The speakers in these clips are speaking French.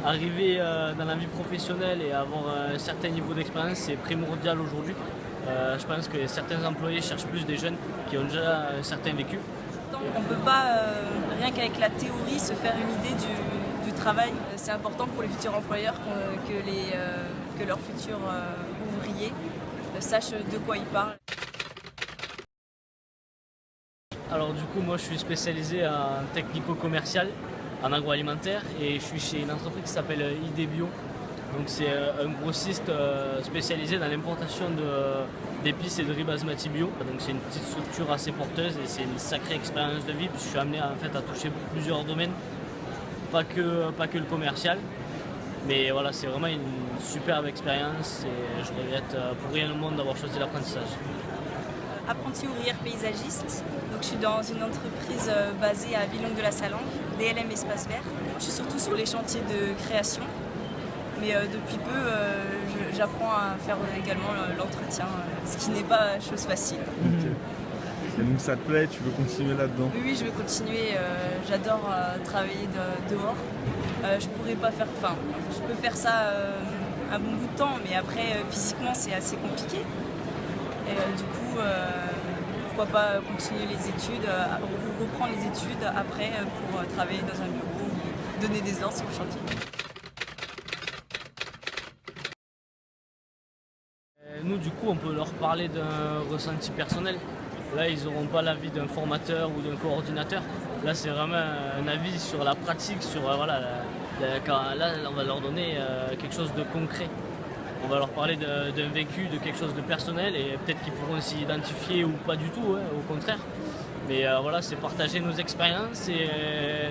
arriver dans la vie professionnelle et avoir un certain niveau d'expérience, c'est primordial aujourd'hui. Je pense que certains employés cherchent plus des jeunes qui ont déjà un certain vécu. On ne peut pas, rien qu'avec la théorie, se faire une idée du travail. C'est important pour les futurs employeurs que leurs futurs ouvriers sachent de quoi ils parlent. Alors du coup, moi je suis spécialisé en technico-commercial, en agroalimentaire, et je suis chez une entreprise qui s'appelle ID Bio. Donc c'est un grossiste spécialisé dans l'importation d'épices et de riz basmati bio. Donc c'est une petite structure assez porteuse et c'est une sacrée expérience de vie, parce que je suis amené en fait à toucher plusieurs domaines, pas que le commercial. Mais voilà, c'est vraiment une superbe expérience et je regrette pour rien au monde d'avoir choisi l'apprentissage. Apprentie ouvrière paysagiste, donc je suis dans une entreprise basée à Villongue-de-la-Salanque, DLM Espace Vert. Je suis surtout sur les chantiers de création, mais depuis peu j'apprends à faire également l'entretien, ce qui n'est pas chose facile. Okay. Et donc ça te plaît, tu veux continuer là-dedans? Oui, je veux continuer, j'adore travailler dehors. Je pourrais pas faire, je peux faire ça un bon bout de temps, mais après physiquement c'est assez compliqué. Et du coup, pourquoi pas continuer les études, reprendre les études après pour travailler dans un bureau ou donner des ordres sur le chantier. Nous, du coup, on peut leur parler d'un ressenti personnel. Là, ils n'auront pas l'avis d'un formateur ou d'un coordinateur. Là, c'est vraiment un avis sur la pratique, sur voilà, là, on va leur donner quelque chose de concret. On va leur parler d'un vécu, de quelque chose de personnel, et peut-être qu'ils pourront s'y identifier ou pas du tout, au contraire. Mais voilà, c'est partager nos expériences et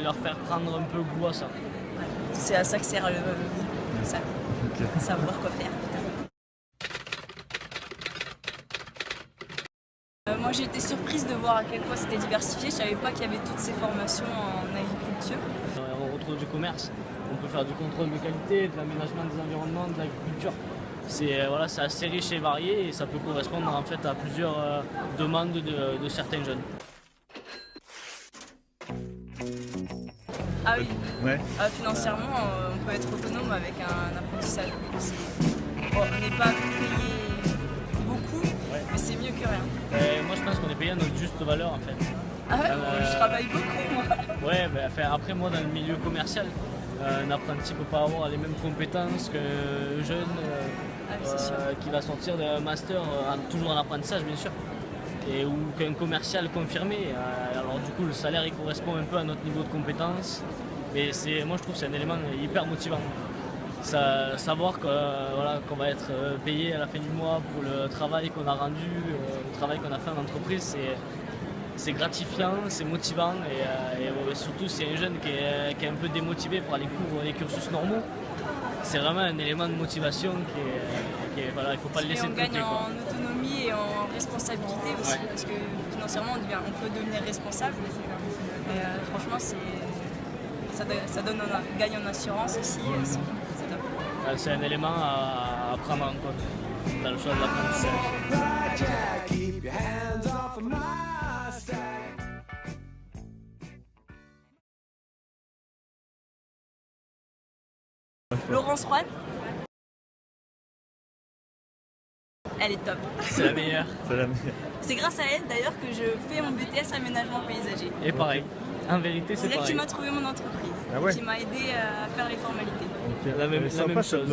leur faire prendre un peu goût à ça. C'est à ça que sert le ça. Okay. Savoir quoi faire. Moi j'ai été surprise de voir à quel point c'était diversifié. Je ne savais pas qu'il y avait toutes ces formations en agriculture. On retrouve du commerce, on peut faire du contrôle de qualité, de l'aménagement des environnements, de l'agriculture. C'est voilà, assez riche et varié et ça peut correspondre en fait à plusieurs demandes de certains jeunes. Ah oui, ouais. Financièrement on peut être autonome avec un apprentissage. Bon, on n'est pas payé beaucoup, mais c'est mieux que rien. Moi je pense qu'on est payé à notre juste valeur en fait. Ah ouais, je travaille beaucoup moi. Ouais, après moi dans le milieu commercial, un apprenti ne peut pas avoir les mêmes compétences qu'un jeune qui va sortir d'un master, toujours en apprentissage bien sûr, ou qu'un commercial confirmé. Alors du coup le salaire il correspond un peu à notre niveau de compétence, mais moi je trouve que c'est un élément hyper motivant. Savoir qu'on va être payé à la fin du mois pour le travail qu'on a rendu, le travail qu'on a fait en entreprise, c'est gratifiant, c'est motivant et surtout c'est un jeune qui est un peu démotivé par les cursus normaux. C'est vraiment un élément de motivation qui est voilà, il ne faut pas le laisser de côté. On gagne en autonomie et en responsabilité aussi, parce que financièrement on peut devenir responsable. Et, franchement ça donne un gagne en assurance aussi. C'est un élément à prendre en compte dans le choix de l'apprentissage. Laurence Roine, elle est top. C'est la meilleure. C'est grâce à elle d'ailleurs que je fais mon BTS aménagement paysager. Et pareil, en vérité c'est pareil. C'est elle qui m'a trouvé mon entreprise, qui m'a aidé à faire les formalités. La même chose.